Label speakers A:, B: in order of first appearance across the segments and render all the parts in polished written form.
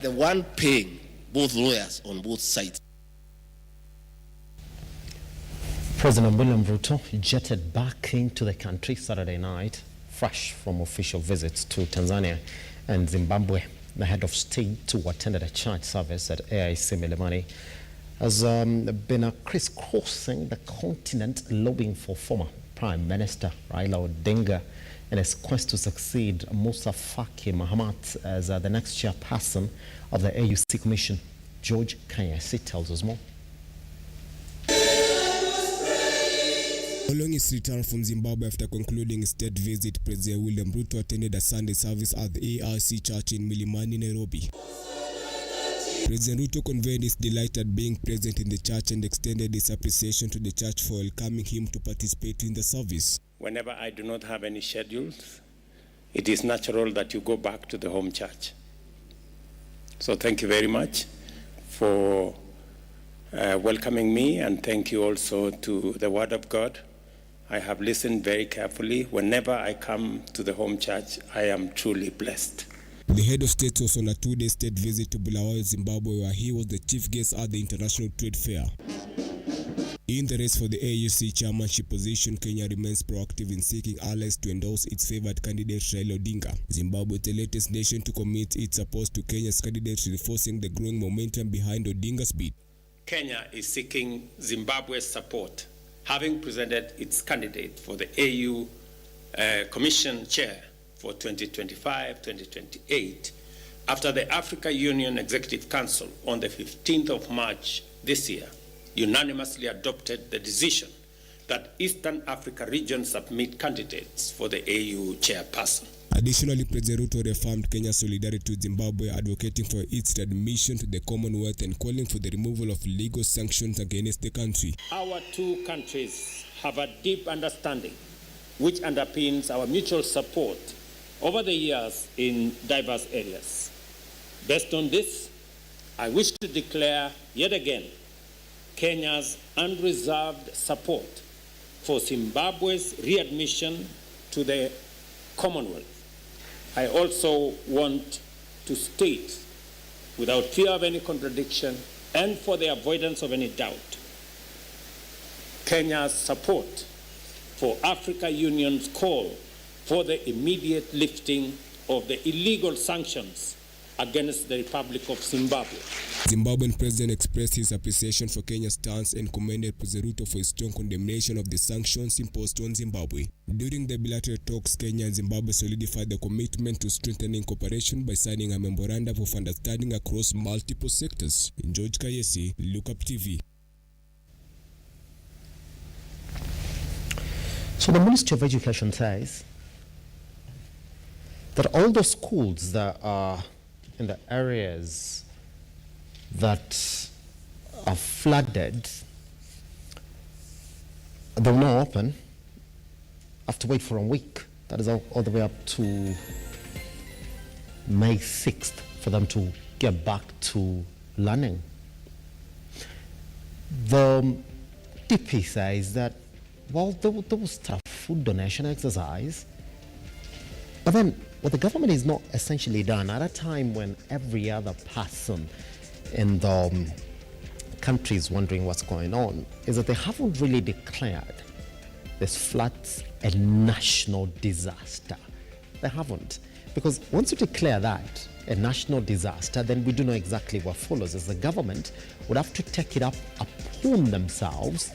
A: the one paying both lawyers on both sides.
B: President William RUTO jetted back into the country Saturday night, fresh from official visits to Tanzania and Zimbabwe. The head of state, who attended a church service at AIC Milimani, has been crisscrossing the continent lobbying for former Prime Minister Raila Odinga in his quest to succeed Musa Faki Mahamat as the next chairperson of the AUC Commission. George Kanyasi tells us more.
C: Following his return from Zimbabwe after concluding his state visit, President William RUTO attended a Sunday service at the AIC Church in Milimani, Nairobi. President RUTO conveyed his delight at being present in the church and extended his appreciation to the church for welcoming him to participate in the service.
D: Whenever I do not have any schedules, it is natural that you go back to the home church. So thank you very much for welcoming me, and thank you also to the Word of God. I have listened very carefully. Whenever I come to the home church, I am truly blessed.
C: The head of state was on a two-day state visit to Bulawayo, Zimbabwe, where he was the chief guest at the International Trade Fair. In the race for the AUC chairmanship position, Kenya remains proactive in seeking allies to endorse its favored candidate Raila Odinga. Zimbabwe is the latest nation to commit its support to Kenya's candidate, reinforcing the growing momentum behind Odinga's bid.
D: Kenya is seeking Zimbabwe's support, having presented its candidate for the AU Commission chair for 2025-2028 after the Africa Union Executive Council on the 15th of March this year unanimously adopted the decision that Eastern Africa region submit candidates for the AU chairperson.
C: Additionally, President RUTO reaffirmed Kenya's solidarity with Zimbabwe, advocating for its admission to the Commonwealth and calling for the removal of legal sanctions against the country.
D: Our two countries have a deep understanding which underpins our mutual support over the years in diverse areas. Based on this, I wish to declare yet again Kenya's unreserved support for Zimbabwe's readmission to the Commonwealth. I also want to state, without fear of any contradiction and for the avoidance of any doubt, Kenya's support for Africa Union's call for the immediate lifting of the illegal sanctions against the Republic of Zimbabwe.
C: Zimbabwean president expressed his appreciation for Kenya's stance and commended President RUTO for his strong condemnation of the sanctions imposed on Zimbabwe. During the bilateral talks, Kenya and Zimbabwe solidified the commitment to strengthening cooperation by signing a memorandum of understanding across multiple sectors. George Kanyasi, Lookuptv.
B: So the Ministry of Education says that all the schools that are in the areas that are flooded, they will not open. Have to wait for a week. That is all the way up to May 6th for them to get back to learning. The DP says that, well, there was a food donation exercise, but then what the government is not essentially done at a time when every other person in the country is wondering what's going on, is that they haven't really declared this floods a national disaster. They haven't. Because once you declare that a national disaster, then we do know exactly what follows, as the government would have to take it up upon themselves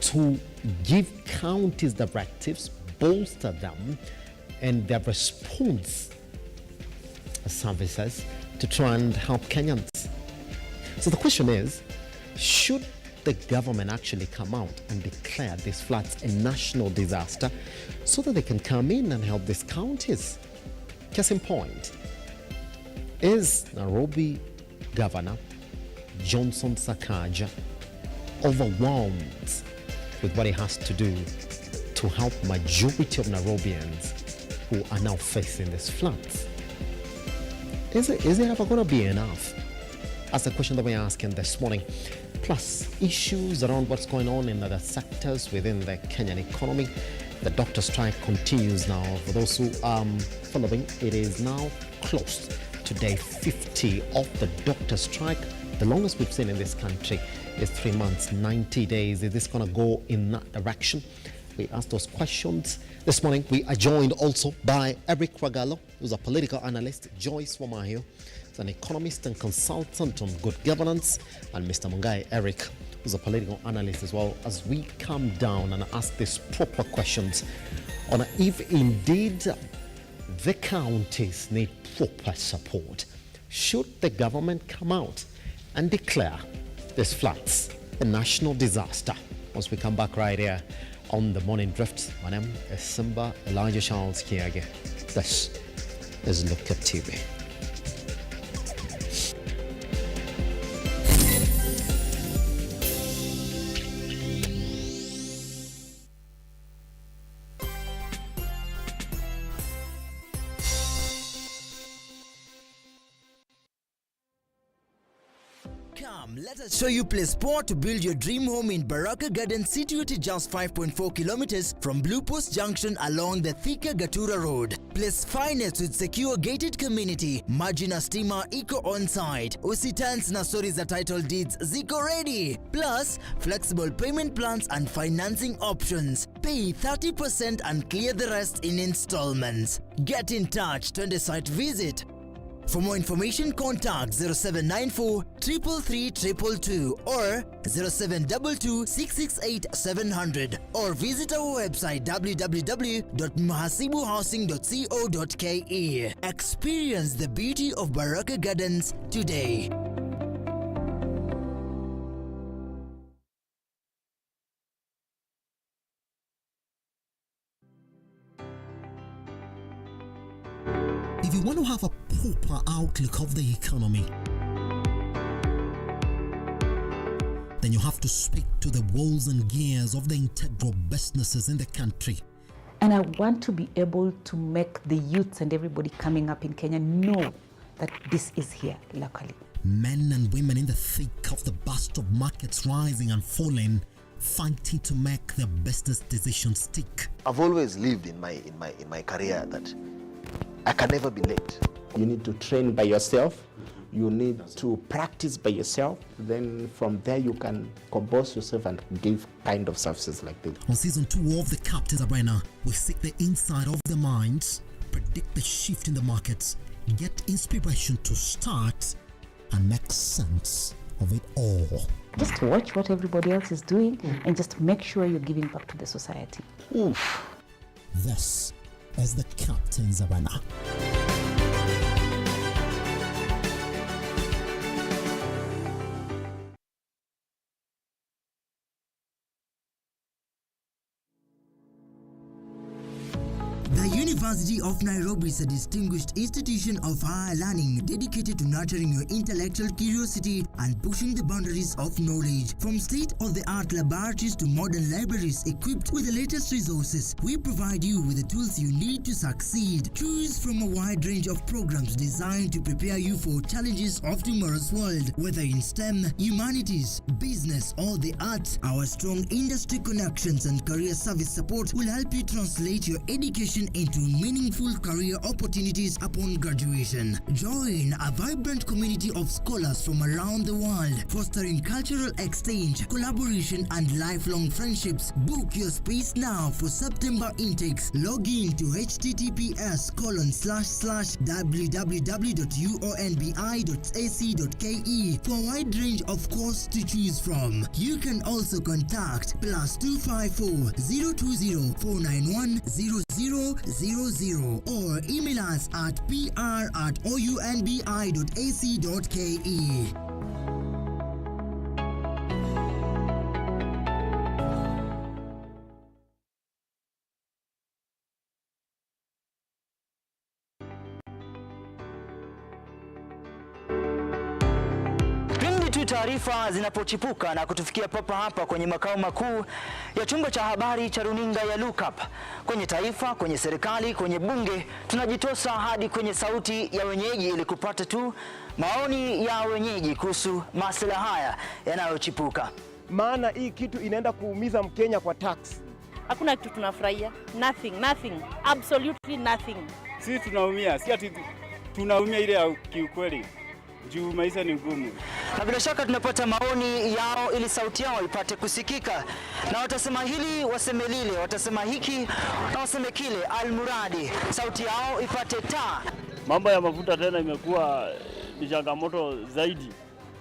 B: to give counties directives, bolster them, and their response services to try and help Kenyans. So the question is, should the government actually come out and declare these floods a national disaster so that they can come in and help these counties? Case in point, is Nairobi Governor Johnson Sakaja overwhelmed with what he has to do to help majority of Nairobians who are now facing these floods? Is it ever going to be enough? That's the question that we're asking this morning. Plus, issues around what's going on in other sectors within the Kenyan economy. The doctor strike continues now. For those who are following, it is now closed. to day 50 of the doctor strike. The longest we've seen in this country is 3 months, 90 days. Is this going to go in that direction? We asked those questions this morning. We are joined also by Eric Ragalo, who's a political analyst, Joyce Wamayo, who's an economist and consultant on good governance, and Mr. Mungai Eric, who's a political analyst as well, as we come down and ask these proper questions on if indeed the counties need proper support. Should the government come out and declare these floods a national disaster? Once we come back right here on the Morning Drift, my name is Simba Elijah Charles Kiage. This is Lookuptv.
E: Come, let us show you place spot to build your dream home in Baraka Garden, situated just 5.4 kilometers from Blue Post Junction along the Thika Gatura Road. Place finest with secure gated community, maji na stima iko on site, usitans na stories za title deeds ziko ready, plus flexible payment plans and financing options. Pay 30% and clear the rest in installments. Get in touch, twende site visit. For more information, contact 0794 333 222 or 0722 668 700 or visit our website www.mahasibuhousing.co.ke. Experience the beauty of Baraka Gardens today.
F: If you want to have a proper outlook of the economy, then you have to speak to the wheels and gears of the integral businesses in the country.
G: And I want to be able to make the youths and everybody coming up in Kenya know that this is here locally.
F: Men and women in the thick of the bust of markets rising and falling, fighting to make their business decisions stick.
H: I've always lived in my career that I can never be late.
I: You need to train by yourself. You need to practice by yourself. Then from there you can compose yourself and give kind of services like this.
F: On season 2 of the Captain's Arena, we seek the inside of the minds, predict the shift in the markets, get inspiration to start and make sense of it all.
G: Just watch what everybody else is doing and just make sure you're giving back to the society.
F: Oof. This is the Captain's Arena.
E: The University of Nairobi is a distinguished institution of higher learning dedicated to nurturing your intellectual curiosity and pushing the boundaries of knowledge. From state-of-the-art laboratories to modern libraries equipped with the latest resources, we provide you with the tools you need to succeed. Choose from a wide range of programs designed to prepare you for challenges of tomorrow's world. Whether in STEM, humanities, business, or the arts, our strong industry connections and career service support will help you translate your education into meaningful career opportunities upon graduation. Join a vibrant community of scholars from around the world, fostering cultural exchange, collaboration, and lifelong friendships. Book your space now for September intakes. Log in to https://www.uonbi.ac.ke for a wide range of courses to choose from. You can also contact +254 020 491 0000 or email us at pr@ounbi.ac.ke.
J: Taarifa zinapochipuka na kutufikia papa hapa kwenye makao makuu ya chumba cha habari cha runinga ya Lookup, kwenye taifa, kwenye serikali, kwenye bunge, tunajitosa hadi kwenye sauti ya wenyeji ili kupata tu maoni ya wenyeji kuhusu masuala haya yanayochipuka.
K: Maana hii kitu inaenda kuumiza Mkenya kwa tax.
L: Hakuna kitu tunafurahia. Nothing. Absolutely nothing.
K: Sisi tunaumia. Si ati
L: tunaumia ile ya kiukweli. Juu maisha ni ngumu.
J: Na bila shaka tunapata maoni yao ili sauti yao ipate kusikika. Na watasema hili, waseme lile, watasema hiki na waseme kile, almuradi sauti yao ipate taa.
L: Mambo ya mafuta tena imekuwa ni changamoto zaidi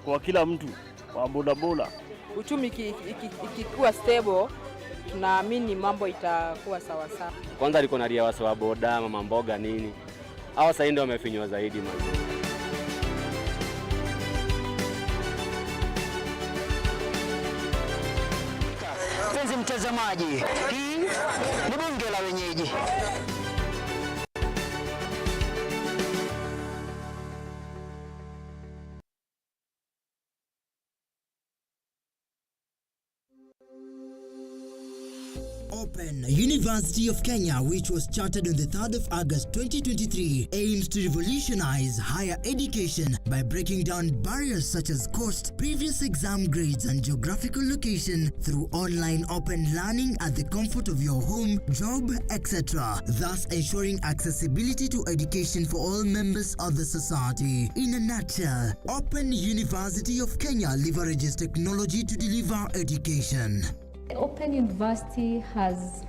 L: kwa kila mtu wa bodaboda.
M: Uchumi ikikuwa stable, tunaamini mambo itakuwa sawa sawa.
N: Kwanza liko na ria wasa wa boda, mama mboga nini. Hawa sasa ndio wamefinywa zaidi mazuri.
J: Mpenzi mtazamaji, hii ni bunge la wenyeji.
E: Open University of Kenya, which was chartered on the 3rd of August 2023, aims to revolutionize higher education by breaking down barriers such as cost, previous exam grades, and geographical location through online open learning at the comfort of your home, job, etc., thus ensuring accessibility to education for all members of the society. In a nutshell, Open University of Kenya leverages technology to deliver education.
O: Open University has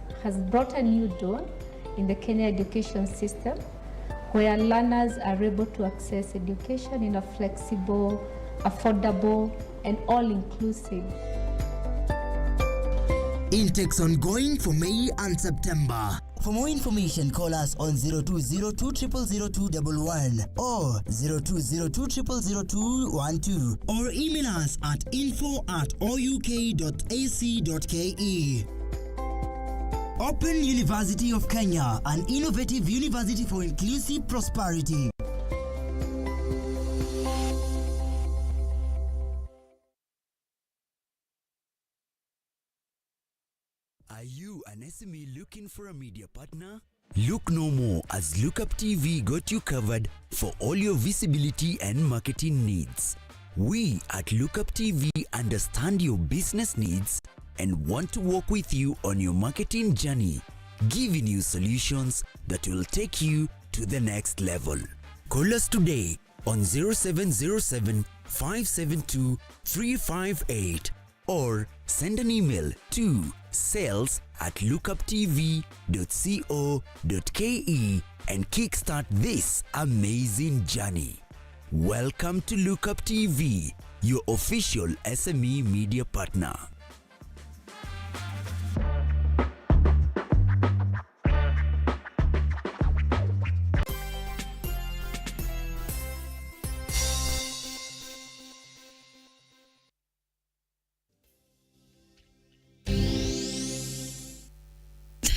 O: brought a new dawn in the Kenya education system, where learners are able to access education in a flexible, affordable, and all-inclusive.
E: Intakes ongoing for May and September. For more information, call us on 0202000211 or 0202000212 or email us at info@ouk.ac.ke. Open University of Kenya, an innovative university for inclusive prosperity.
P: Are you an SME looking for a media partner? Look no more, as Lookuptv got you covered for all your visibility and marketing needs. We at Lookuptv understand your business needs and want to work with you on your marketing journey, giving you solutions that will take you to the next level. Call us today on 0707 572 358 or send an email to sales@lookuptv.co.ke and kickstart this amazing journey. Welcome to Lookuptv, your official SME media partner.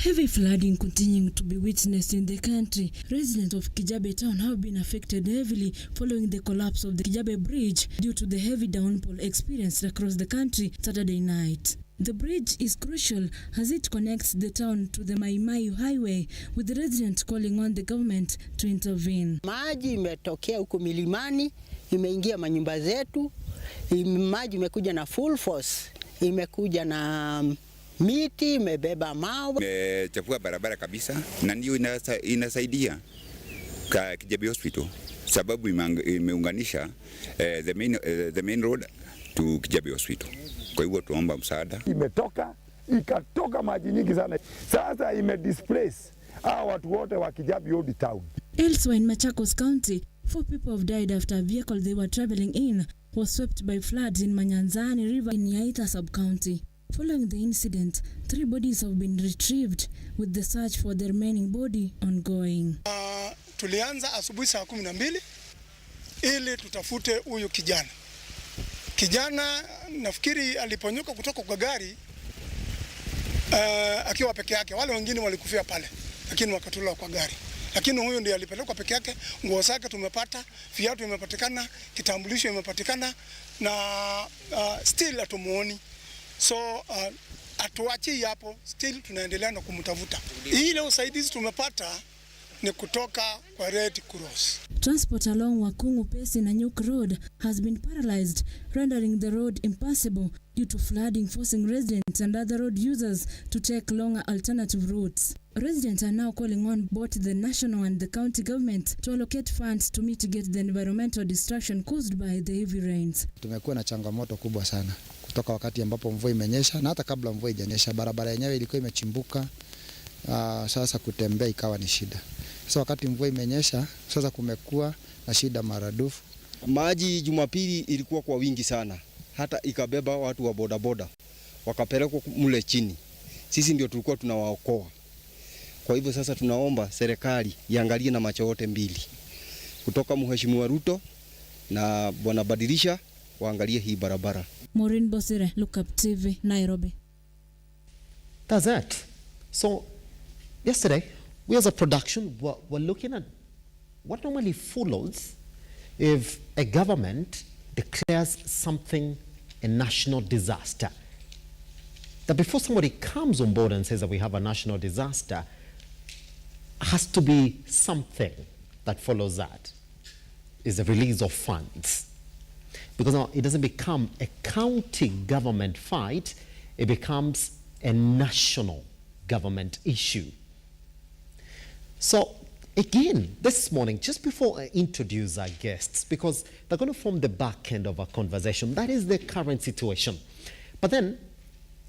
Q: Heavy flooding continuing to be witnessed in the country. Residents of Kijabe town have been affected heavily following the collapse of the Kijabe bridge due to the heavy downpour experienced across the country Saturday night. The bridge is crucial as it connects the town to the Mai highway, with the residents calling on the government to intervene.
R: Maji imetokea huko milimani, imeingia manyumba zetu. Maji imekuja na full force, imekuja na miti, imebeba mawe.
S: Imechafua barabara kabisa, na ndio inasaidia Kijabe Hospital sababu imeunganisha the main road to Kijabe Hospital. Kwa hivyo tuomba msaada.
T: Ikatoka maji nyingi sana. Sasa imedisplace hao watu wote wa Kijabe Old Town.
Q: Elsewhere in Machakos County, 4 people have died after a vehicle they were traveling in was swept by floods in Manyanzani River in Yaita sub-county. Following the incident, 3 bodies have been retrieved, with the search for the remaining body ongoing.
U: Tulianza asubuhi saa 12 ili tutafute huyu kijana. Kijana nafikiri aliponyoka kutoka kwa gari akiwa peke yake. Wale wengine walikufia pale, lakini wakatolewa kwa gari. Lakini huyu ndiye alipelekwa peke yake. Nguo zake tumepata, viatu vimepatikana, kitambulisho imepatikana, na still hatumuoni. So atuachi hapo, still tunaendelea na kumtafuta. Ile usaidizi tumepata ni kutoka kwa Red Cross.
Q: Transport along Wakungu Pesi Nanyuk Road has been paralyzed, rendering the road impassable due to flooding, forcing residents and other road users to take longer alternative routes. Residents are now calling on both the national and the county government to allocate funds to mitigate the environmental destruction caused by the heavy rains.
A: Tumekuwa na changamoto kubwa sana kutoka wakati ambapo mvua imenyesha na hata kabla mvua haijanyesha. Barabara yenyewe ilikuwa imechimbuka, sasa kutembea ikawa ni shida. Sasa wakati mvua imenyesha, sasa kumekuwa na shida maradufu.
K: Maji Jumapili ilikuwa kwa wingi sana, hata ikabeba watu wa bodaboda wakapelekwa mule chini. Sisi ndio tulikuwa tunawaokoa. Kwa hivyo sasa tunaomba serikali iangalie na macho yote mbili, kutoka Mheshimiwa RUTO na Bwana Badilisha waangalie hii barabara.
Q: Maureen Bosire, Lookuptv, Nairobi.
B: That's it. So yesterday, we as a production were looking at what normally follows if a government declares something a national disaster. That before somebody comes on board and says that we have a national disaster, has to be something that follows that. Is the release of funds. Because now it doesn't become a county government fight, it becomes a national government issue. So again, this morning, just before I introduce our guests, because they're going to form the back end of our conversation, that is the current situation. But then,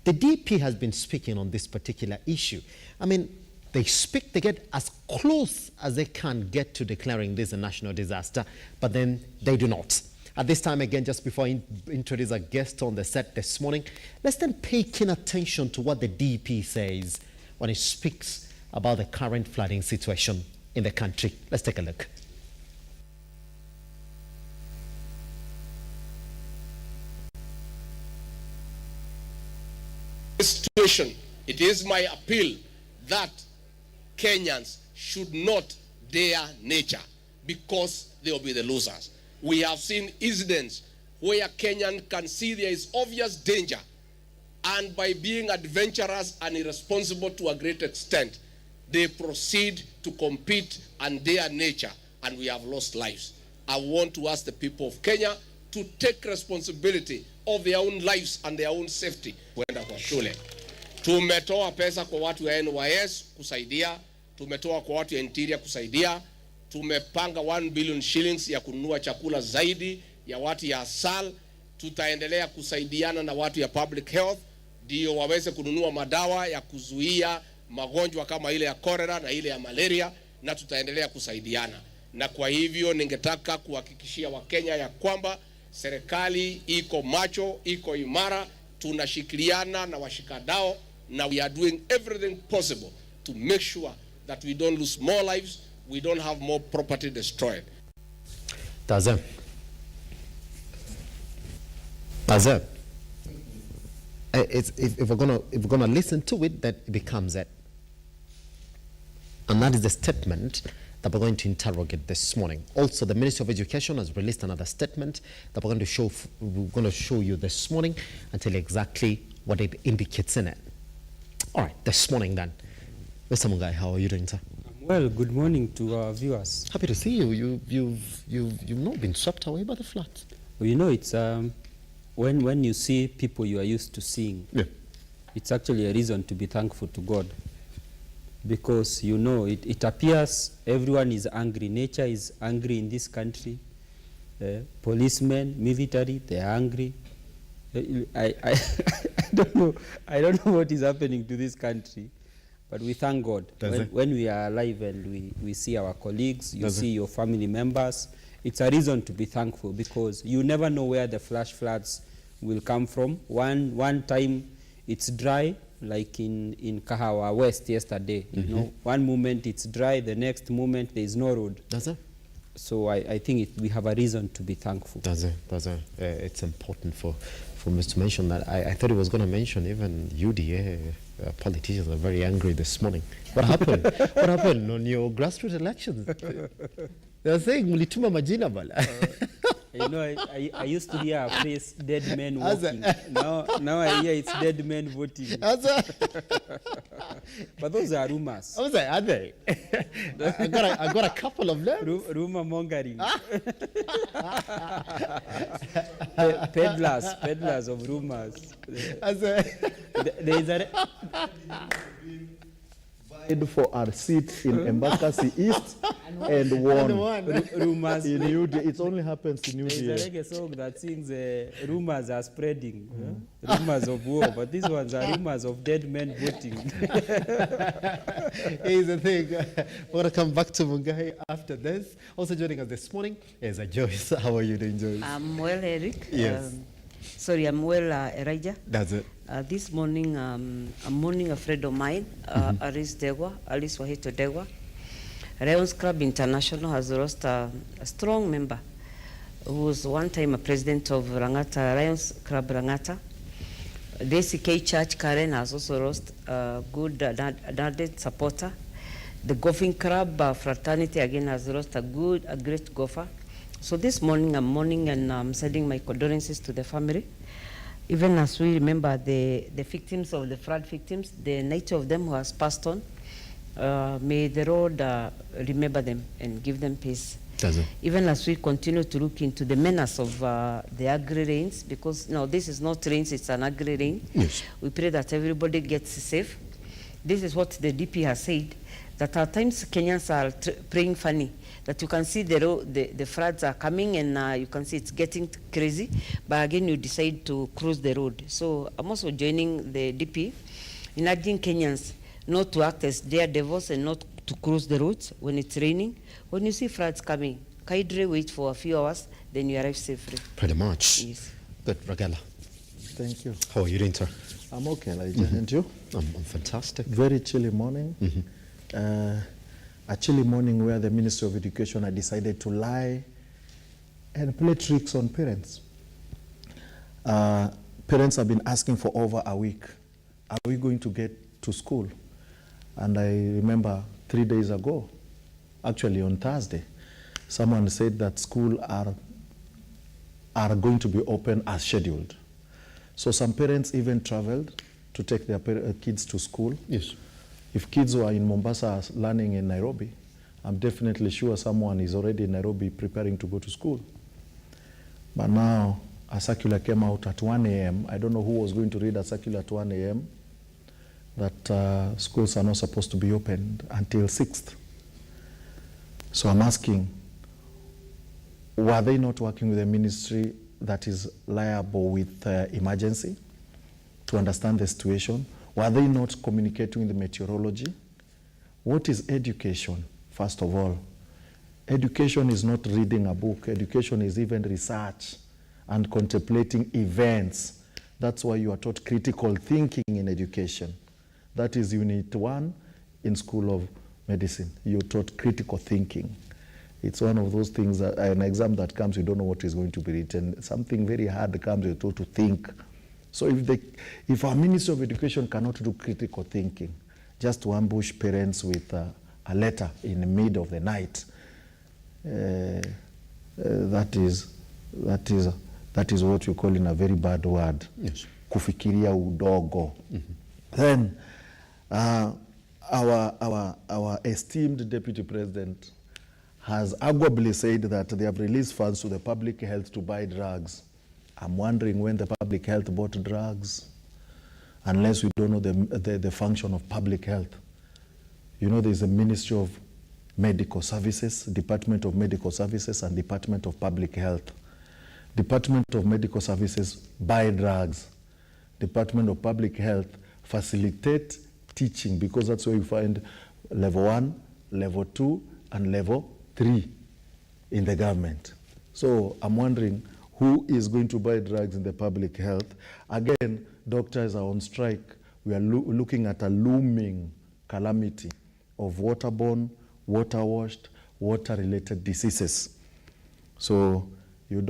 B: the DP has been speaking on this particular issue. I mean, they speak, they get as close as they can get to declaring this a national disaster, but then they do not. At this time, again, just before I introduce our guest on the set this morning, let's then pay keen attention to what the DP says when it speaks about the current flooding situation in the country. Let's take a look.
V: Situation, it is my appeal that Kenyans should not dare nature because they will be the losers. We have seen incidents where Kenyans can see there is obvious danger, and by being adventurous and irresponsible to a great extent, they proceed to compete and dare nature, and we have lost lives. I want to ask the people of Kenya to take responsibility of their own lives and their own safety. Kwenda kwa shule. Tumetoa pesa kwa watu ya NYS kusaidia, tumetoa kwa watu ya Interior kusaidia, tumepanga 1 billion shillings ya kununua chakula zaidi ya watu ya ASAL. Tutaendelea kusaidiana na watu ya public health ndio waweze kununua madawa ya kuzuia magonjwa kama ile ya cholera na ile ya malaria, na tutaendelea kusaidiana. Na kwa hivyo ningetaka kuhakikishia Wakenya ya kwamba serikali iko macho, iko imara, tunashikiliana na washikadau, na we are doing everything possible to make sure that we don't lose more lives, we don't have more property destroyed.
B: That's it. If we're gonna listen to it, that it becomes it. And that is the statement that we're going to interrogate this morning. Also, the Ministry of Education has released another statement that we're going to show you this morning and tell you exactly what it indicates in it. All right, this morning then. Mr. Mungai, how are you doing, sir?
W: Well, good morning to our viewers.
B: Happy to see you. You've not been swept away by the floods.
W: Well, you know, it's when you see people you are used to seeing,
B: yeah,
W: it's actually a reason to be thankful to God. Because, you know, it appears everyone is angry. Nature is angry in this country. Policemen, military, they are angry. I don't know what is happening to this country, but we thank God. When we are alive and we see our colleagues, you see your family members, it's a reason to be thankful, because you never know where the flash floods will come from. One time it's dry, like in Kahawa West yesterday. You know, one moment it's dry, the next moment there is no road. So I think we have a reason to be thankful.
B: It's important for us to mention that. I thought he was going to mention even UDA politicians are very angry this morning. What happened? What happened on your grassroots elections? They are saying mulituma majina bala.
W: You know, I used to hear a phrase, dead men walking. Now I hear it's dead men voting. But those are rumors.
B: I was like, are they? I got a couple of them.
W: Rumor mongering. Peddlers of rumors. There is a
C: for our seat in Embakasi East and won.
W: Rumors.
C: In UD, it only happens in UD.
W: There's a reggae song that sings rumors are spreading. Rumors of war, but these ones are rumors of dead men voting.
B: Here's the thing. We're going to come back to Mungai after this. Also joining us this morning is Joyce. How are you doing, Joyce?
D: I'm well, Eric.
B: Yes.
D: Sorry, I'm well, Elijah.
B: That's it.
D: This morning, I'm mourning a friend of mine, Alice Wahito Degwa. Lions Club International has lost a strong member who was one time a president of Rangata, Lions Club Rangata. The ACK Church Karen has also lost a good ardent supporter. The golfing club fraternity again has lost a great golfer. So this morning I'm mourning and I'm sending my condolences to the family. Even as we remember the victims of the flood victims, the 90 of them who has passed on, may the Lord remember them and give them peace. Even as we continue to look into the menace of the agri rains, because no, this is not rains, it's an agri rain.
B: Yes.
D: We pray that everybody gets safe. This is what the DP has said, that at times Kenyans are praying funny, that you can see the floods are coming and you can see it's getting crazy, but again you decide to cruise the road. So I'm also joining the DP in urging Kenyans not to act as daredevils and not to cruise the roads when it's raining. When you see floods coming, kindly wait for a few hours, then you arrive safely.
B: Pretty much.
D: Yes.
B: Good, Ragala.
C: Thank you.
B: How are you doing, sir?
C: I'm okay, Elijah. And you?
B: I'm fantastic.
C: Very chilly morning. A chilly morning where the Ministry of Education had decided to lie and play tricks on parents. Parents have been asking for over a week, are we going to get to school? And I remember 3 days ago, actually on Thursday, someone said that school are going to be open as scheduled. So some parents even traveled to take their kids to school.
B: Yes.
C: If kids were in Mombasa learning in Nairobi, I'm definitely sure someone is already in Nairobi preparing to go to school. But now a circular came out at 1 a.m. I don't know who was going to read a circular at 1 a.m. that schools are not supposed to be opened until 6th. So I'm asking, were they not working with a ministry that is liable with emergency to understand the situation? Were they not communicating with the meteorology? What is education, first of all? Education is not reading a book. Education is even research and contemplating events. That's why you are taught critical thinking in education. That is Unit 1 in School of Medicine. You're taught critical thinking. It's one of those things that an exam that comes, you don't know what is going to be written. Something very hard comes, you're told to think. So if our Ministry of Education cannot do critical thinking, just to ambush parents with a letter in the middle of the night, that is what you call in a very bad word.
B: Yes.
C: Kufikiria udogo. Then our esteemed Deputy President has arguably said that they have released funds to the public health to buy drugs. I'm wondering when the public health bought drugs, unless we don't know the function of public health. You know, there's a Ministry of Medical Services, Department of Medical Services, and Department of Public Health. Department of Medical Services buy drugs. Department of Public Health facilitate teaching, because that's where you find level 1, level 2, and level 3 in the government. So I'm wondering who is going to buy drugs in the public health. Again, doctors are on strike. We are looking at a looming calamity of waterborne, water-washed, water-related diseases. So you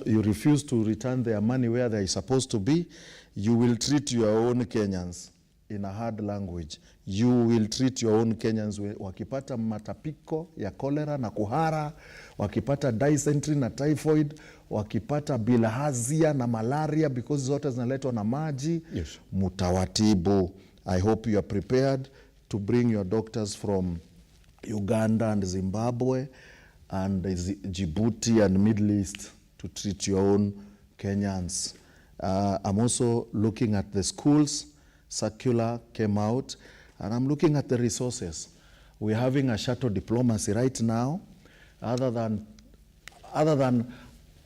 C: refuse to return their money where they are supposed to be, you will treat your own Kenyans in a hard language, you will treat your own Kenyans wakipata matapiko ya cholera na kuhara, wakipata dysentery na typhoid, wakipata bilharzia na malaria because zote zinaletwa na maji. Yes. Mutawatibu. I hope you are prepared to bring your doctors from Uganda and Zimbabwe and Djibouti and Middle East to treat your own Kenyans. I'm also looking at the schools. Circular came out, and I'm looking at the resources. We're having a shuttle diplomacy right now. Other than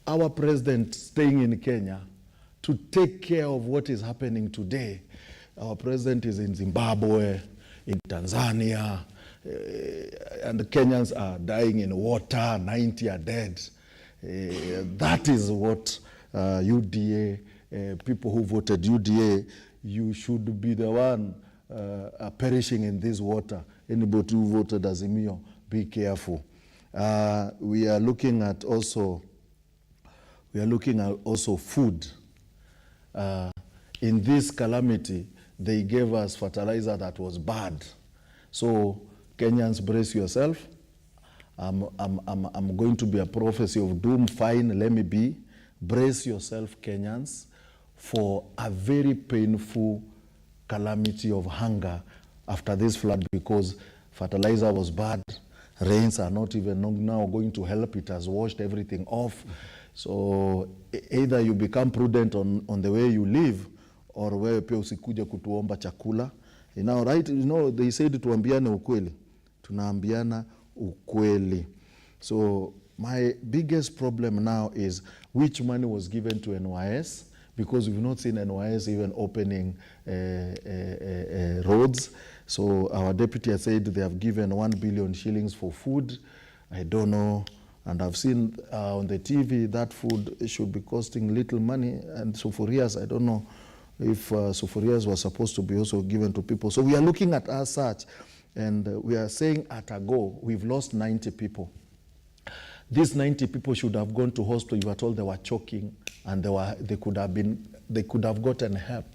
C: our president staying in Kenya to take care of what is happening today, our president is in Zimbabwe, in Tanzania, and the Kenyans are dying in water, 90 are dead. That is what UDA, people who voted UDA, you should be the one perishing in this water. Anybody who voted azimio, be careful. We are looking at also food. In this calamity, they gave us fertilizer that was bad. So Kenyans, brace yourself. I'm going to be a prophecy of doom. Fine, let me be. Brace yourself, Kenyans, for a very painful calamity of hunger after this flood, because fertilizer was bad. Rains are not even now going to help. It has washed everything off. So either you become prudent on the way you live, or wewe pia usikuje kutuomba chakula. Right? They said tuambiane ukweli. Tunaambiana ukweli. So my biggest problem now is which money was given to NYS, because we've not seen NYS even opening roads. So our deputy has said they have given 1 billion shillings for food. I don't know. And I've seen on the TV that food should be costing little money. And sufurias, I don't know if sufurias were supposed to be also given to people. So we are looking at as such, and we are saying at a go, we've lost 90 people. These 90 people should have gone to hospital. You were told they were choking, and they could have gotten help.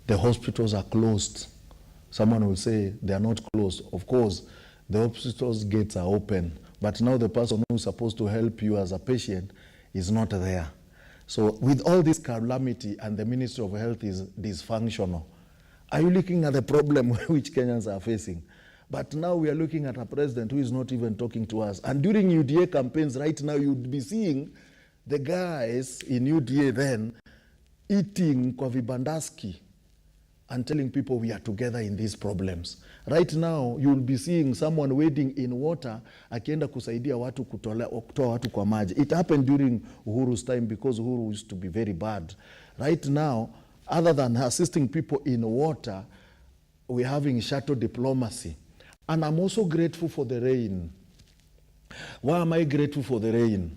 C: The hospitals are closed. Someone will say they are not closed. Of course, the hospital's gates are open, but now the person who is supposed to help you as a patient is not there. So with all this calamity, and the Ministry of Health is dysfunctional, are you looking at the problem which Kenyans are facing? But now we are looking at a president who is not even talking to us. And during UDA campaigns right now, you'd be seeing the guys in UDA then eating kwa vibandaski and telling people we are together in these problems. Right now, you'll be seeing someone wading in water akienda kusaidia watu kutoa watu kwa maji. It happened during Uhuru's time because Uhuru used to be very bad. Right now, other than assisting people in water, we're having shuttle diplomacy. And I'm also grateful for the rain. Why am I grateful for the rain?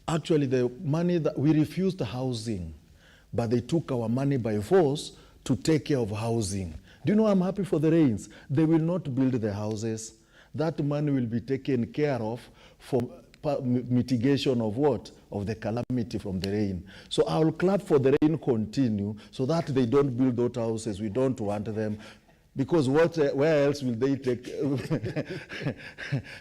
C: Actually, the money that we refused housing, but they took our money by force to take care of housing. Do you know I'm happy for the rains? They will not build the houses. That money will be taken care of for mitigation of what? Of the calamity from the rain. So I will clap for the rain continue so that they don't build those houses. We don't want them. Because where else will they take?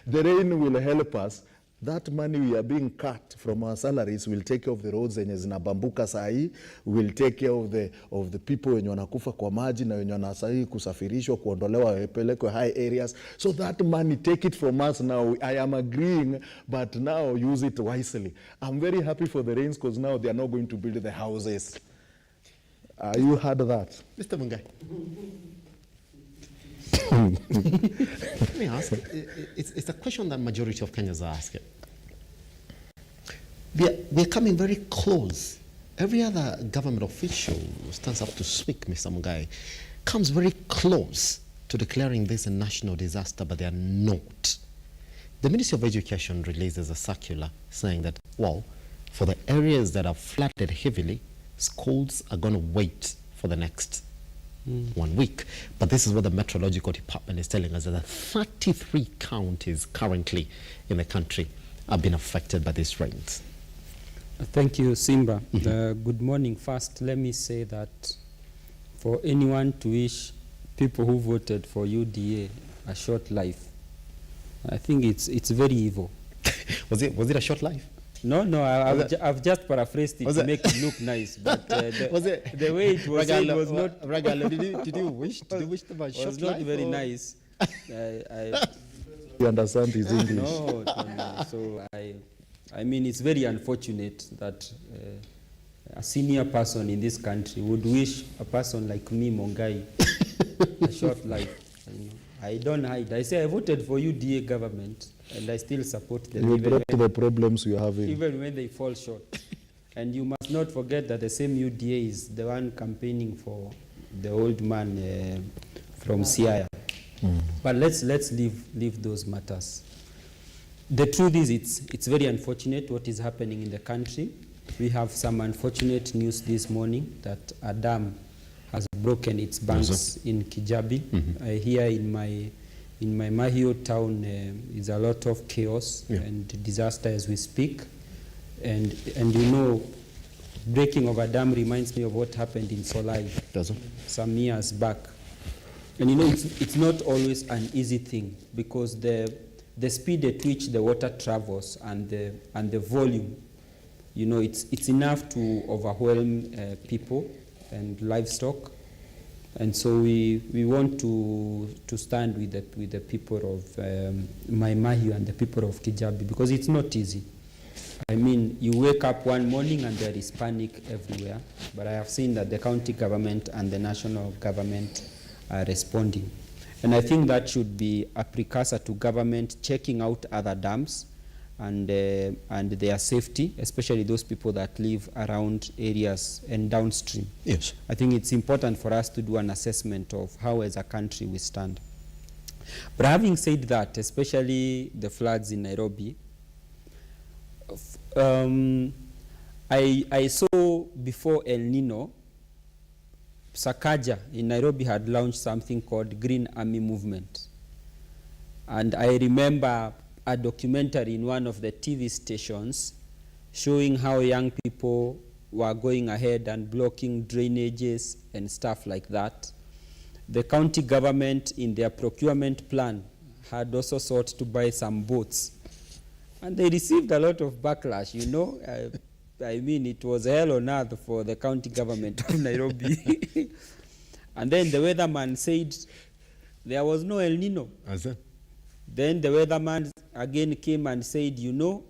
C: The rain will help us. That money we are being cut from our salaries will take care of the roads zenye zinabambuka sahi, will take care of the people wenye wanakufa kwa maji na wenye wanastahili kusafirishwa kuondolewa wapelekwe high areas. So that money, take it from us now. I am agreeing, but now use it wisely. I'm very happy for the rains because now they are not going to build the houses. You heard that?
B: Mr. Mungai. Let me ask, it's a question that majority of Kenyans are asking. We're coming very close. Every other government official who stands up to speak, Mr. Mungai, comes very close to declaring this a national disaster, but they are not. The Ministry of Education releases a circular saying that, well, for the areas that are flooded heavily, schools are going to wait for the next 1 week. But this is what the Meteorological Department is telling us, that 33 counties currently in the country have been affected by these rains.
W: Thank you, Simba. Good morning. First, let me say that for anyone to wish people who voted for UDA a short life, I think it's very evil.
B: Was it a short life?
W: No, I've just paraphrased it to make it look nice, but the way it was said was not.
B: Ragalo, did you wish them a short life?
W: Was not very nice.
C: You understand his English?
W: No. So I mean, it's very unfortunate that a senior person in this country would wish a person like me, Mongai, a short life. I don't hide. I say I voted for UDA government, and I still support them.
C: You brought the problems you have in.
W: Even when they fall short. And you must not forget that the same UDA is the one campaigning for the old man from Siaya. But let's leave those matters. The truth is, it's very unfortunate what is happening in the country. We have some unfortunate news this morning that a dam has broken its banks in Kijabi. Here in my Mahio town is a lot of chaos and disaster as we speak. And you know, breaking of a dam reminds me of what happened in Solai some years back. And you know, it's not always an easy thing, because the speed at which the water travels and the volume, you know, it's enough to overwhelm people and livestock. And so we want to stand with the people of Mai Mahiu and the people of Kijabi, because it's not easy. I mean, you wake up one morning and there is panic everywhere, but I have seen that the county government and the national government are responding. And I think that should be a precursor to government checking out other dams and their safety, especially those people that live around areas and downstream.
B: Yes.
W: I think it's important for us to do an assessment of how as a country we stand. But having said that, especially the floods in Nairobi, I saw before El Nino, Sakaja in Nairobi had launched something called Green Army Movement. And I remember a documentary in one of the TV stations showing how young people were going ahead and blocking drainages and stuff like that. The county government in their procurement plan had also sought to buy some boats. And they received a lot of backlash, you know. I mean, it was hell on earth for the county government of Nairobi. And then the weatherman said there was no El Nino. Then the weatherman again came and said, you know,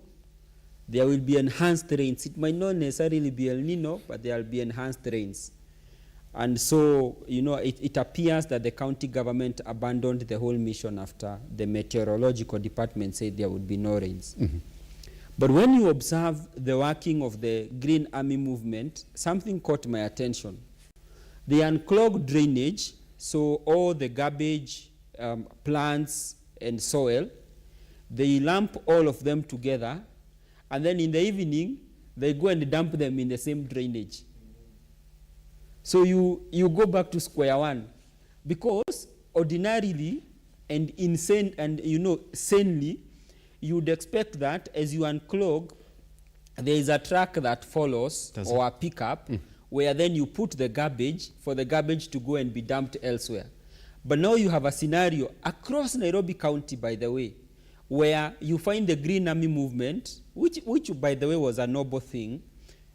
W: there will be enhanced rains. It might not necessarily be El Nino, but there will be enhanced rains. And so, you know, it appears that the county government abandoned the whole mission after the meteorological department said there would be no rains. But when you observe the working of the Green Army Movement, something caught my attention. They unclog drainage, so all the garbage, plants, and soil, they lump all of them together, and then in the evening, they go and dump them in the same drainage. So you go back to square one, because ordinarily and insane and, you know, sanely, you would expect that as you unclog, there is a truck that follows or a pickup where then you put the garbage for the garbage to go and be dumped elsewhere. But now you have a scenario across Nairobi County, by the way, where you find the Green Army Movement, which by the way was a noble thing.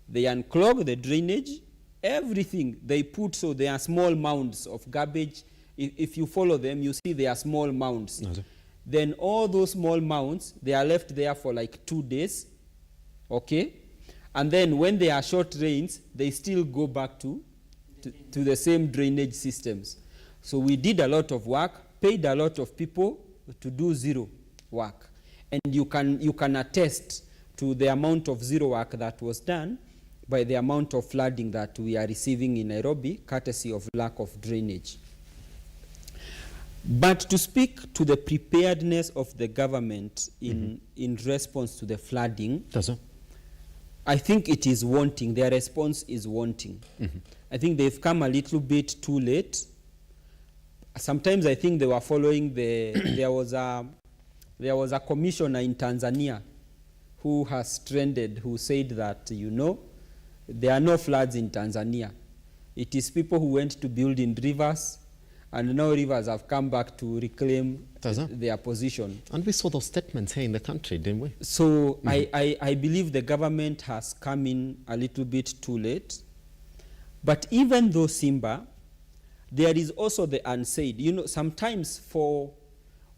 W: They unclog the drainage, everything they put, so there are small mounds of garbage. If you follow them, you see there are small mounds. Then all those small mounds, they are left there for like 2 days, okay? And then when there are short rains, they still go back to the same drainage systems. So we did a lot of work, paid a lot of people to do zero work. And you can attest to the amount of zero work that was done by the amount of flooding that we are receiving in Nairobi, courtesy of lack of drainage. But to speak to the preparedness of the government in response to the flooding, I think it is wanting. Their response is wanting. I think they've come a little bit too late. Sometimes I think they were following there was a commissioner in Tanzania who has trended, who said that, you know, there are no floods in Tanzania. It is people who went to build in rivers, and now rivers have come back to reclaim their position.
B: And we saw those statements here in the country, didn't we?
W: So I believe the government has come in a little bit too late. But even though Simba, there is also the unsaid. You know, sometimes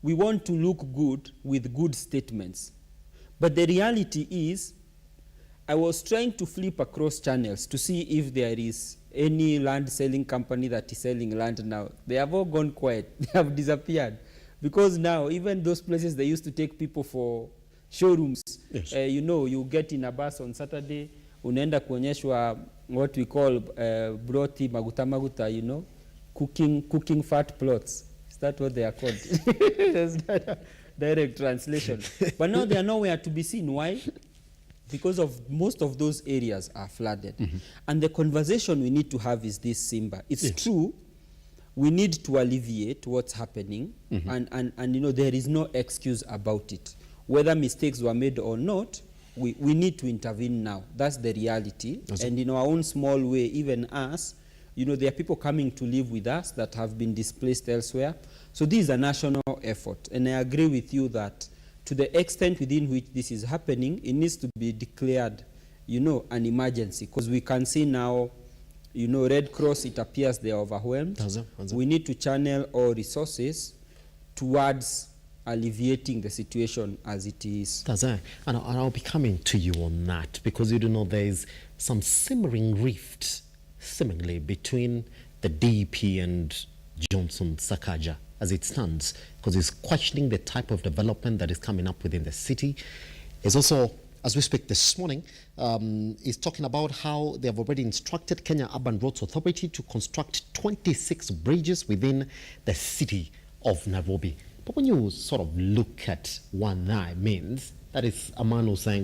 W: we want to look good with good statements. But the reality is, I was trying to flip across channels to see if there is any land selling company that is selling land now. They have all gone quiet. They have disappeared. Because now, even those places they used to take people for showrooms, yes. You know, you get in a bus on Saturday, unaenda kuonyeshwa what we call broti maguta, you know, cooking fat plots. Is that what they are called? Direct translation. But now they are nowhere to be seen. Why? Because of most of those areas are flooded. And the conversation we need to have is this, Simba. It's true, we need to alleviate what's happening, and you know, there is no excuse about it. Whether mistakes were made or not, we need to intervene now. That's the reality. And in our own small way, even us, you know, there are people coming to live with us that have been displaced elsewhere. So this is a national effort. And I agree with you that to the extent within which this is happening, it needs to be declared, you know, an emergency. Because we can see now, you know, Red Cross, it appears they are overwhelmed. We need to channel all resources towards alleviating the situation as it is.
B: And I'll be coming to you on that, because you do know there is some simmering rift, seemingly, between the DP and Johnson Sakaja as it stands, because he's questioning the type of development that is coming up within the city. He's also, as we speak this morning, is talking about how they have already instructed Kenya Urban Roads Authority to construct 26 bridges within the city of Nairobi. But when you sort of look at what that means, that is a man who's saying, well,